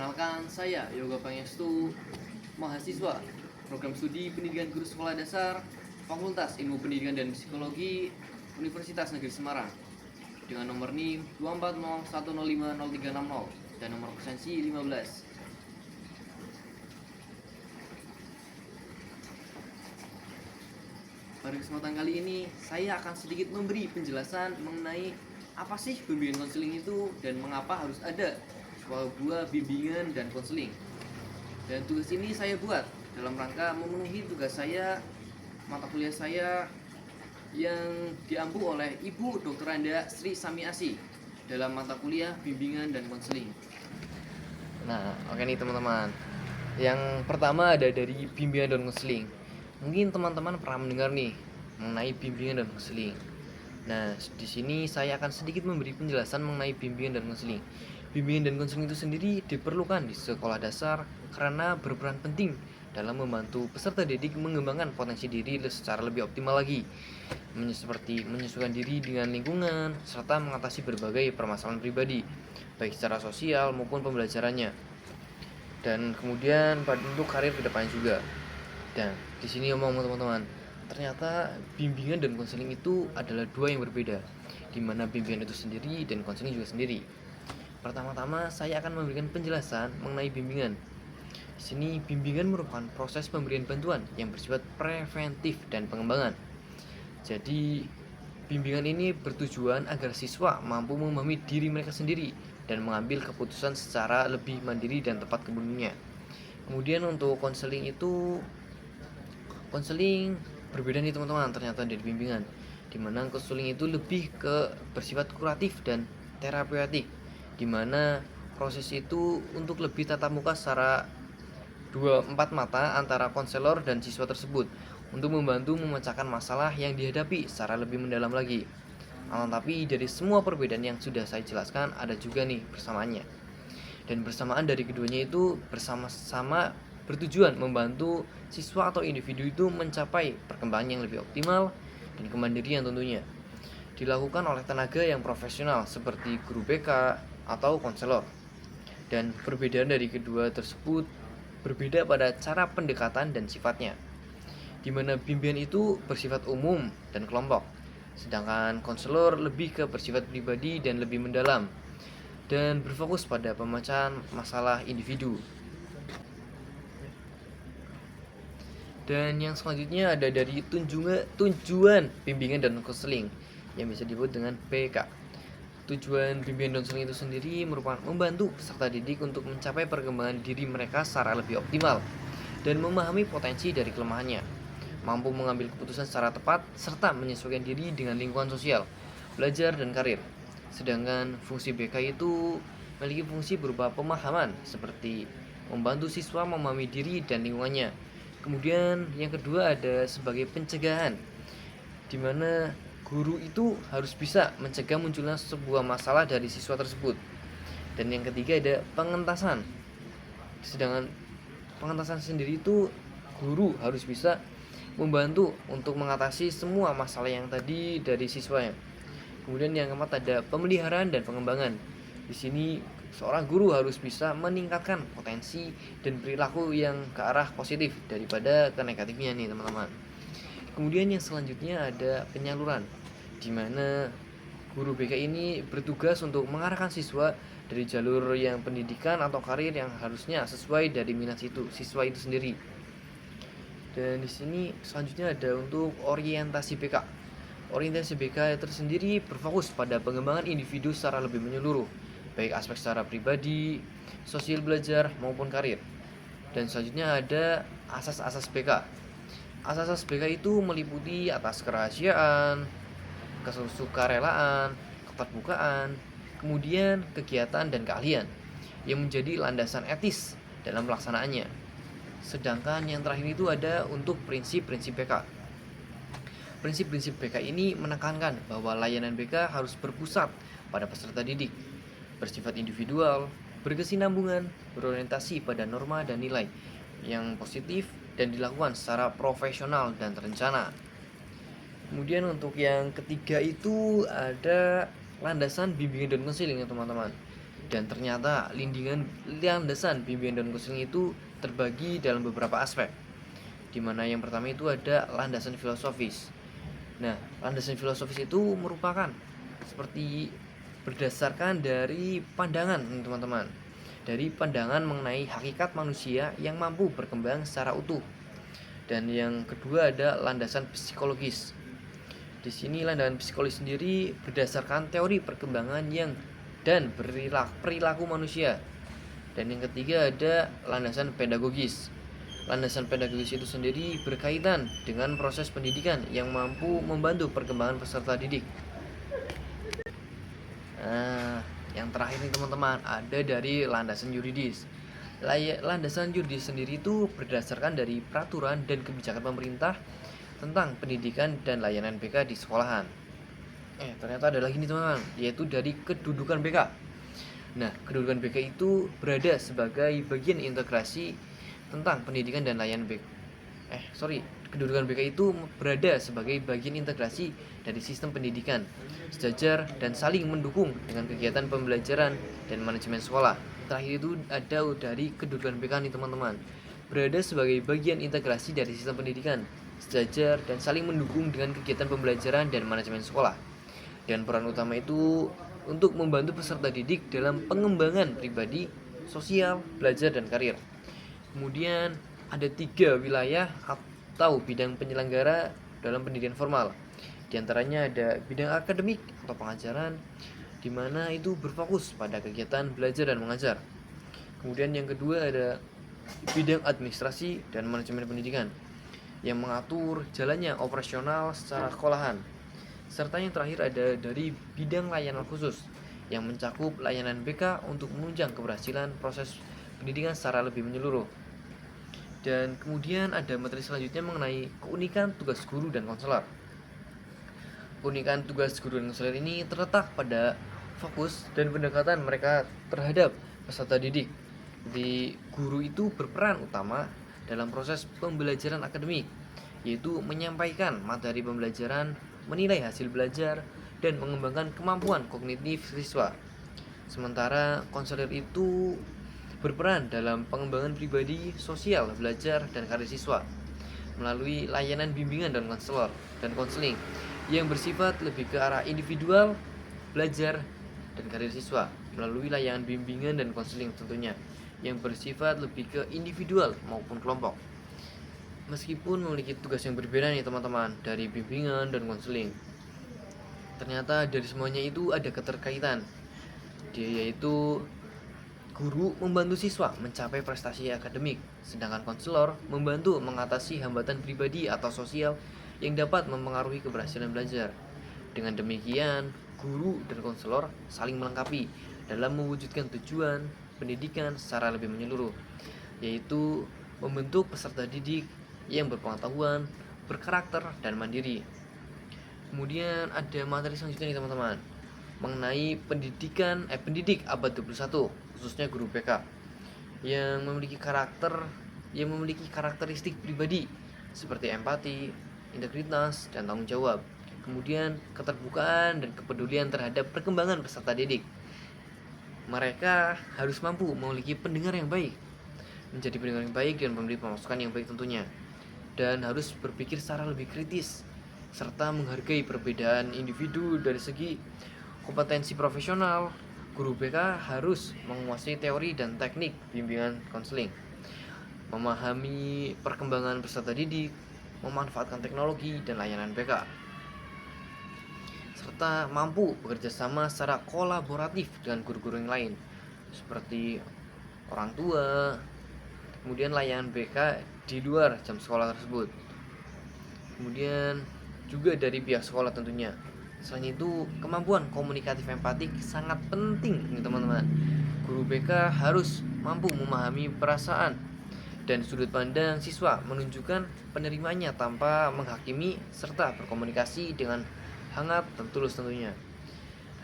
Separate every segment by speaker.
Speaker 1: Perkenalkan, saya Yoga Pangestu, mahasiswa Program Studi Pendidikan Guru Sekolah Dasar Fakultas Ilmu Pendidikan dan Psikologi Universitas Negeri Semarang dengan nomor NIM 240105030 dan nomor absensi 15. Pada kesempatan kali ini, saya akan sedikit memberi penjelasan mengenai apa sih bimbingan konseling itu dan mengapa harus ada sebuah bimbingan dan konseling. Dan tugas ini saya buat dalam rangka memenuhi tugas saya, mata kuliah saya yang diampu oleh Ibu Dr. Anda Sri Samiasi dalam mata kuliah bimbingan dan konseling. Nah, oke nih teman-teman. Yang pertama ada dari bimbingan dan konseling. Mungkin teman-teman pernah mendengar nih mengenai bimbingan dan konseling. Nah, di sini saya akan sedikit memberi penjelasan mengenai bimbingan dan konseling. Bimbingan dan konseling itu sendiri diperlukan di sekolah dasar karena berperan penting dalam membantu peserta didik mengembangkan potensi diri secara lebih optimal lagi, seperti menyesuaikan diri dengan lingkungan serta mengatasi berbagai permasalahan pribadi, baik secara sosial maupun pembelajarannya. Dan kemudian untuk karir kedepannya juga. Dan di sini omong teman-teman, ternyata bimbingan dan konseling itu adalah dua yang berbeda, di mana bimbingan itu sendiri dan konseling juga sendiri. Pertama-tama saya akan memberikan penjelasan mengenai bimbingan. Di sini bimbingan merupakan proses pemberian bantuan yang bersifat preventif dan pengembangan. Jadi bimbingan ini bertujuan agar siswa mampu memahami diri mereka sendiri dan mengambil keputusan secara lebih mandiri dan tepat kemudiannya. Kemudian untuk konseling berbeda nih teman-teman ternyata dari bimbingan, di mana konseling itu lebih ke bersifat kuratif dan terapeutik, di mana proses itu untuk lebih tatap muka secara 24 mata antara konselor dan siswa tersebut untuk membantu memecahkan masalah yang dihadapi secara lebih mendalam lagi. Tapi dari semua perbedaan yang sudah saya jelaskan ada juga nih persamaannya. Dan bersamaan dari keduanya itu bersama-sama bertujuan membantu siswa atau individu itu mencapai perkembangan yang lebih optimal dan kemandirian tentunya. Dilakukan oleh tenaga yang profesional seperti guru BK atau konselor. Dan perbedaan dari kedua tersebut berbeda pada cara pendekatan dan sifatnya, di mana bimbingan itu bersifat umum dan kelompok, sedangkan konselor lebih ke bersifat pribadi dan lebih mendalam dan berfokus pada pemecahan masalah individu. Dan yang selanjutnya ada dari tujuan bimbingan dan konseling yang bisa disebut dengan PK. Tujuan bimbingan dan konseling itu sendiri merupakan membantu peserta didik untuk mencapai perkembangan diri mereka secara lebih optimal dan memahami potensi dari kelemahannya, mampu mengambil keputusan secara tepat, serta menyesuaikan diri dengan lingkungan sosial, belajar, dan karir. Sedangkan fungsi BK itu memiliki fungsi berupa pemahaman, seperti membantu siswa memahami diri dan lingkungannya. Kemudian yang kedua ada sebagai pencegahan, di mana guru itu harus bisa mencegah munculnya sebuah masalah dari siswa tersebut. Dan yang ketiga ada pengentasan. Sedangkan pengentasan sendiri itu guru harus bisa membantu untuk mengatasi semua masalah yang tadi dari siswanya. Kemudian yang keempat ada pemeliharaan dan pengembangan. Di sini seorang guru harus bisa meningkatkan potensi dan perilaku yang ke arah positif daripada ke negatifnya nih teman-teman. Kemudian yang selanjutnya ada penyaluran, di mana guru BK ini bertugas untuk mengarahkan siswa dari jalur yang pendidikan atau karir yang harusnya sesuai dari minat siswa itu sendiri. Dan di sini selanjutnya ada untuk orientasi BK. Orientasi BK tersendiri berfokus pada pengembangan individu secara lebih menyeluruh, baik aspek secara pribadi, sosial belajar maupun karir. Dan selanjutnya ada asas-asas BK. Asas-asas BK itu meliputi atas kerahasiaan, kesukarelaan, keterbukaan, kemudian kegiatan dan keahlian yang menjadi landasan etis dalam pelaksanaannya. Sedangkan yang terakhir itu ada untuk prinsip-prinsip BK. Prinsip-prinsip BK ini menekankan bahwa layanan BK harus berpusat pada peserta didik, bersifat individual, berkesinambungan, berorientasi pada norma dan nilai yang positif dan dilakukan secara profesional dan terencana. Kemudian untuk yang ketiga itu ada landasan bimbingan dan konseling ya teman-teman. Dan ternyata landasan bimbingan dan konseling itu terbagi dalam beberapa aspek, di mana yang pertama itu ada landasan filosofis. Nah, landasan filosofis itu merupakan seperti berdasarkan dari pandangan teman-teman, dari pandangan mengenai hakikat manusia yang mampu berkembang secara utuh. Dan yang kedua ada landasan psikologis. Di sini landasan psikologis sendiri berdasarkan teori perkembangan dan perilaku manusia. Dan yang ketiga ada landasan pedagogis. Landasan pedagogis itu sendiri berkaitan dengan proses pendidikan yang mampu membantu perkembangan peserta didik. Nah, yang terakhir nih teman-teman, ada dari landasan yuridis. Landasan yuridis sendiri itu berdasarkan dari peraturan dan kebijakan pemerintah tentang pendidikan dan layanan BK di sekolahan. Ternyata ada lagi nih teman-teman, yaitu dari kedudukan BK. Nah, kedudukan BK itu berada sebagai bagian integrasi tentang pendidikan dan layanan BK. Kedudukan BK itu berada sebagai bagian integrasi dari sistem pendidikan, sejajar dan saling mendukung dengan kegiatan pembelajaran dan manajemen sekolah. Terakhir itu ada dari kedudukan BK nih teman-teman, berada sebagai bagian integrasi dari sistem pendidikan, sejajar dan saling mendukung dengan kegiatan pembelajaran dan manajemen sekolah. Dan peran utama itu untuk membantu peserta didik dalam pengembangan pribadi, sosial, belajar, dan karir. Kemudian ada 3 wilayah atau bidang penyelenggara dalam pendidikan formal. Di antaranya ada bidang akademik atau pengajaran, di mana itu berfokus pada kegiatan belajar dan mengajar. Kemudian yang kedua ada bidang administrasi dan manajemen pendidikan, yang mengatur jalannya operasional secara sekolahan. Serta yang terakhir ada dari bidang layanan khusus, yang mencakup layanan BK untuk menunjang keberhasilan proses pendidikan secara lebih menyeluruh. Dan kemudian ada materi selanjutnya mengenai keunikan tugas guru dan konselor. Keunikan tugas guru dan konselor ini terletak pada fokus dan pendekatan mereka terhadap peserta didik. Di guru itu berperan utama dalam proses pembelajaran akademik, yaitu menyampaikan materi pembelajaran, menilai hasil belajar, dan mengembangkan kemampuan kognitif siswa. Sementara konselor itu berperan dalam pengembangan pribadi, sosial, belajar, dan karir siswa melalui layanan bimbingan dan konseling yang bersifat lebih ke arah individual, belajar, dan karir siswa melalui layanan bimbingan dan konseling tentunya yang bersifat lebih ke individual maupun kelompok. Meskipun memiliki tugas yang berbeda nih teman-teman dari bimbingan dan konseling, ternyata dari semuanya itu ada keterkaitan, yaitu guru membantu siswa mencapai prestasi akademik, sedangkan konselor membantu mengatasi hambatan pribadi atau sosial yang dapat mempengaruhi keberhasilan belajar. Dengan demikian, guru dan konselor saling melengkapi dalam mewujudkan tujuan pendidikan secara lebih menyeluruh, yaitu membentuk peserta didik yang berpengetahuan, berkarakter, dan mandiri. Kemudian ada materi selanjutnya nih teman-teman, mengenai pendidik abad 21, khususnya guru BK yang memiliki karakteristik pribadi seperti empati, integritas, dan tanggung jawab. Kemudian keterbukaan dan kepedulian terhadap perkembangan peserta didik. Mereka harus mampu memiliki pendengar yang baik, menjadi pendengar yang baik dan memberi pemasukan yang baik tentunya, dan harus berpikir secara lebih kritis serta menghargai perbedaan individu. Dari segi kompetensi profesional, guru BK harus menguasai teori dan teknik bimbingan konseling, memahami perkembangan peserta didik, memanfaatkan teknologi dan layanan BK, serta mampu bekerja sama secara kolaboratif dengan guru-guru yang lain seperti orang tua, kemudian layanan BK di luar jam sekolah tersebut, kemudian juga dari pihak sekolah tentunya. Selain itu, kemampuan komunikatif empatik sangat penting nih teman-teman. Guru BK harus mampu memahami perasaan dan sudut pandang siswa, menunjukkan penerimanya tanpa menghakimi, serta berkomunikasi dengan hangat dan tulus tentunya.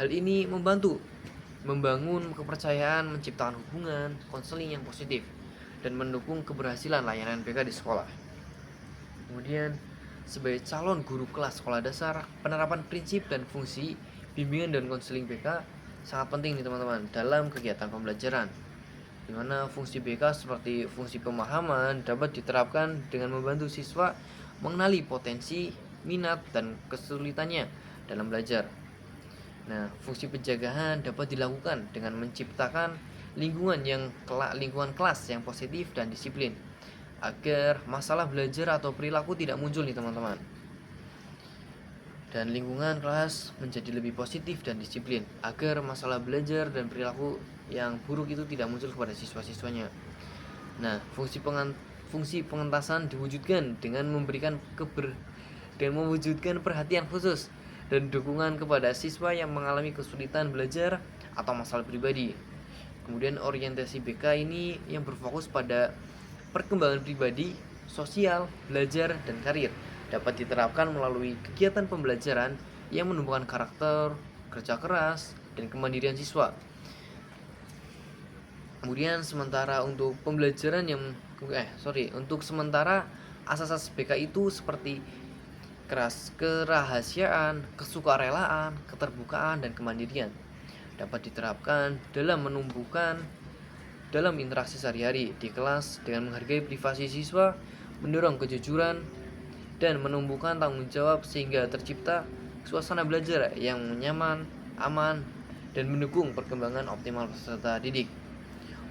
Speaker 1: Hal ini membantu membangun kepercayaan, menciptakan hubungan konseling yang positif, dan mendukung keberhasilan layanan BK di sekolah. Kemudian, sebagai calon guru kelas sekolah dasar, penerapan prinsip dan fungsi bimbingan dan konseling BK sangat penting nih teman-teman dalam kegiatan pembelajaran, di mana fungsi BK seperti fungsi pemahaman dapat diterapkan dengan membantu siswa mengenali potensi, minat, dan kesulitannya dalam belajar. Nah, fungsi penjagaan dapat dilakukan dengan menciptakan lingkungan kelas yang positif dan disiplin, agar masalah belajar atau perilaku tidak muncul nih teman-teman. Dan lingkungan kelas menjadi lebih positif dan disiplin, agar masalah belajar dan perilaku yang buruk itu tidak muncul kepada siswa-siswanya. Nah, fungsi pengentasan diwujudkan dengan mewujudkan perhatian khusus dan dukungan kepada siswa yang mengalami kesulitan belajar atau masalah pribadi. Kemudian orientasi BK ini yang berfokus pada perkembangan pribadi, sosial, belajar, dan karir dapat diterapkan melalui kegiatan pembelajaran yang menumbuhkan karakter, kerja keras, dan kemandirian siswa. Kemudian untuk sementara asas-asas BK itu seperti kerahasiaan, kesukarelaan, keterbukaan, dan kemandirian dapat diterapkan dalam interaksi sehari-hari di kelas dengan menghargai privasi siswa, mendorong kejujuran, dan menumbuhkan tanggung jawab sehingga tercipta suasana belajar yang nyaman, aman, dan mendukung perkembangan optimal peserta didik.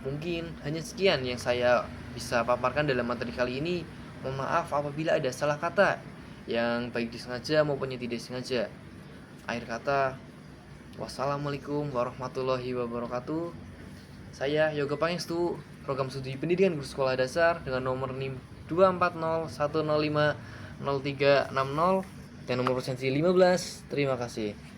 Speaker 1: Mungkin hanya sekian yang saya bisa paparkan dalam materi kali ini. Mohon maaf apabila ada salah kata yang baik disengaja maupun yang tidak disengaja. Akhir kata, wassalamualaikum warahmatullahi wabarakatuh. Saya Yoga Pangestu, Program Studi Pendidikan Guru Sekolah Dasar dengan nomor NIM 24010500360 dan nomor presensi 15. Terima kasih.